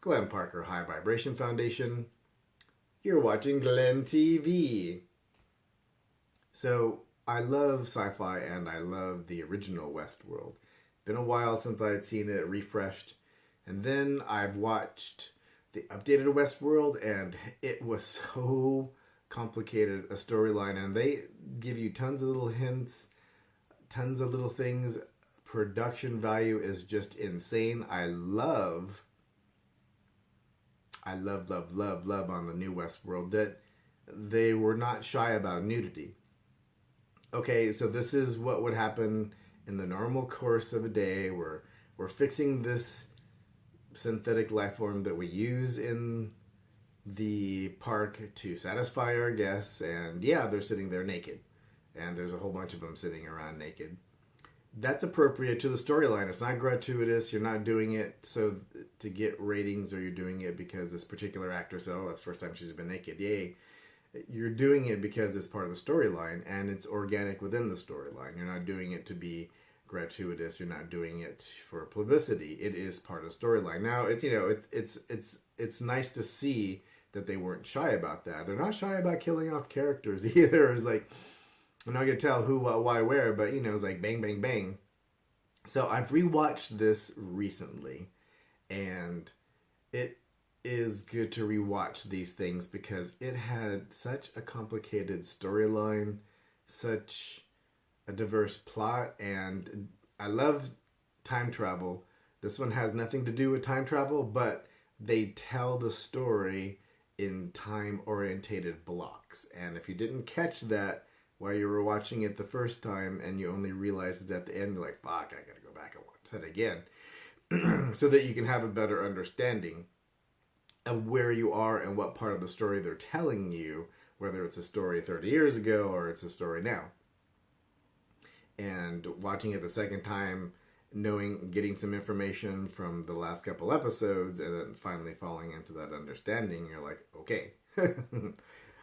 Glenn Parker High Vibration Foundation. You're watching Glenn TV. So, I love sci-fi and I love the original Westworld. Been a while since I had seen it refreshed. And then I've watched the updated Westworld and it was so complicated a storyline. And they give you tons of little hints, tons of little things. Production value is just insane. I love on the new Westworld that they were not shy about nudity. Okay, so this is what would happen in the normal course of a day. We're fixing this synthetic life form that we use in the park to satisfy our guests, and yeah, they're sitting there naked. And there's a whole bunch of them sitting around naked. That's appropriate to the storyline. It's not gratuitous. You're not doing it so to get ratings, or you're doing it because this particular actress, oh, that's the first time she's been naked, yay. You're doing it because it's part of the storyline, and it's organic within the storyline. You're not doing it to be gratuitous. You're not doing it for publicity. It is part of the storyline. Now, it's nice to see that they weren't shy about that. They're not shy about killing off characters either. It's like, I'm not going to tell who, what, why, where, but, it's like bang, bang, bang. So I've rewatched this recently, and it is good to rewatch these things because it had such a complicated storyline, such a diverse plot, and I love time travel. This one has nothing to do with time travel, but they tell the story in time-orientated blocks. And if you didn't catch that while you were watching it the first time and you only realized it at the end, you're like, fuck, I gotta go back and watch that again. So that you can have a better understanding of where you are and what part of the story they're telling you, whether it's a story 30 years ago or it's a story now. And watching it the second time, getting some information from the last couple episodes, and then finally falling into that understanding, you're like, okay,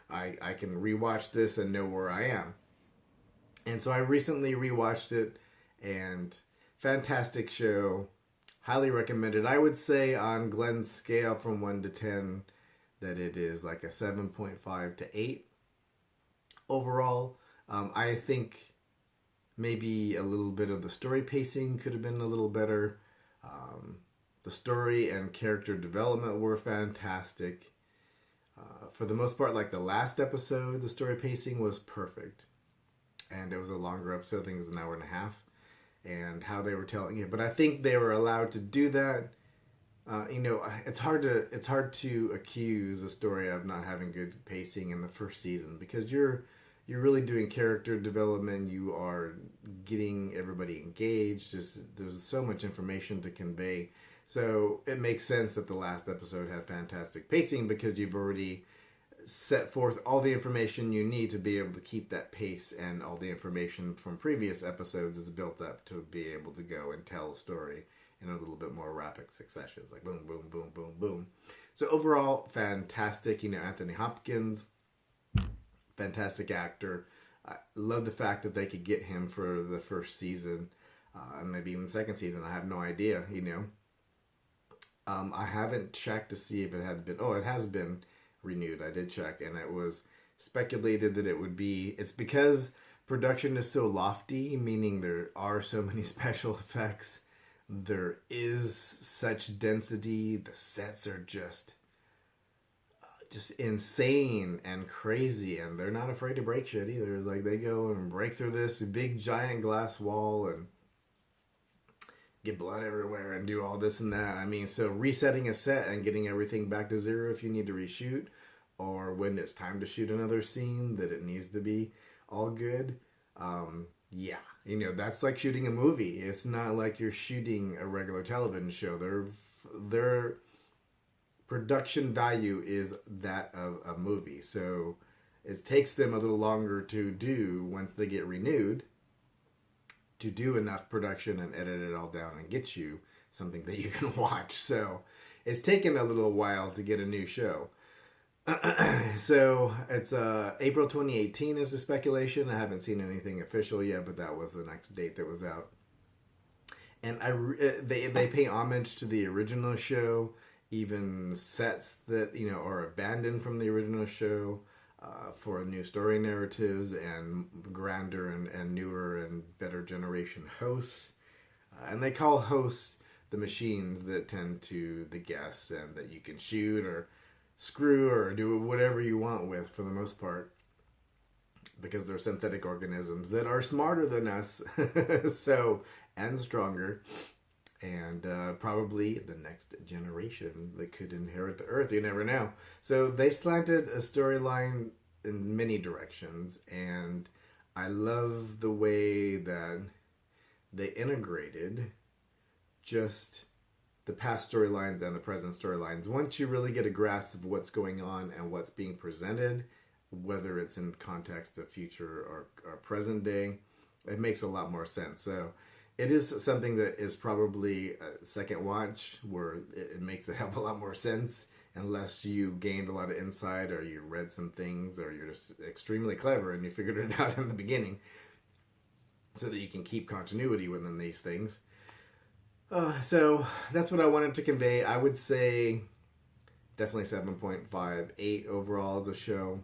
I can rewatch this and know where I am. And so I recently rewatched it, and fantastic show. Highly recommended. I would say on Glenn's scale from 1 to 10 that it is like a 7.5 to 8 overall. I think maybe a little bit of the story pacing could have been a little better. The story and character development were fantastic. For the most part, like the last episode, the story pacing was perfect. And it was a longer episode, I think it was an hour and a half. And how they were telling it. But I think they were allowed to do that. It's hard to accuse a story of not having good pacing in the first season because you're really doing character development. You are getting everybody engaged. There's so much information to convey. So it makes sense that the last episode had fantastic pacing because you've already set forth all the information you need to be able to keep that pace, and all the information from previous episodes is built up to be able to go and tell a story in a little bit more rapid successions, like boom, boom, boom, boom, boom. So overall, fantastic. Anthony Hopkins, fantastic actor. I love the fact that they could get him for the first season, and maybe even the second season. I have no idea, I haven't checked to see if it had been, it has been renewed. I did check, and it was speculated that it would be, it's because production is so lofty, meaning there are so many special effects, there is such density, the sets are just insane and crazy, and they're not afraid to break shit either. Like, they go and break through this big giant glass wall and get blood everywhere and do all this and that. I mean, so resetting a set and getting everything back to zero if you need to reshoot, or when it's time to shoot another scene that it needs to be all good. That's like shooting a movie. It's not like you're shooting a regular television show. Their production value is that of a movie. So it takes them a little longer to do once they get renewed, to do enough production and edit it all down and get you something that you can watch. So it's taken a little while to get a new show. So it's April 2018 is the speculation. I haven't seen anything official yet, but that was the next date that was out. And they pay homage to the original show, even sets that, you know, are abandoned from the original show for new story narratives and grander and newer and better generation hosts. And they call hosts the machines that tend to the guests and that you can shoot or screw or do whatever you want with for the most part, because they're synthetic organisms that are smarter than us so and stronger, and probably the next generation that could inherit the earth. You never know. So they slanted a storyline in many directions, and I love the way that they integrated just the past storylines and the present storylines. Once you really get a grasp of what's going on and what's being presented, whether it's in context of future or present day, it makes a lot more sense. So it is something that is probably a second watch where it makes a hell of a lot more sense, unless you gained a lot of insight or you read some things or you're just extremely clever and you figured it out in the beginning so that you can keep continuity within these things. So that's what I wanted to convey. I would say definitely 7.58 overall as a show.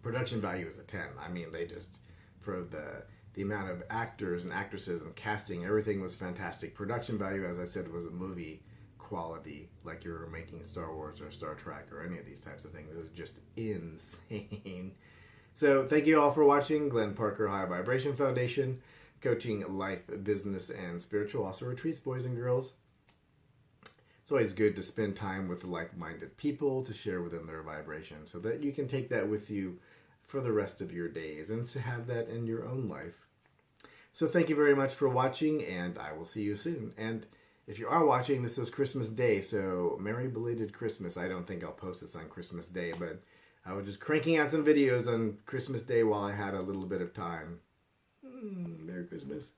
Production value is a 10. I mean, they just, for the amount of actors and actresses and casting, everything was fantastic. Production value, as I said, was a movie quality, like you were making Star Wars or Star Trek or any of these types of things. It was just insane. So thank you all for watching. Glenn Parker, High Vibration Foundation, coaching life, business, and spiritual. Also retreats, boys and girls. It's always good to spend time with like-minded people to share within their vibration so that you can take that with you for the rest of your days and to have that in your own life. So thank you very much for watching, and I will see you soon. And if you are watching, this is Christmas Day, so Merry Belated Christmas. I don't think I'll post this on Christmas Day, but I was just cranking out some videos on Christmas Day while I had a little bit of time. Merry Christmas.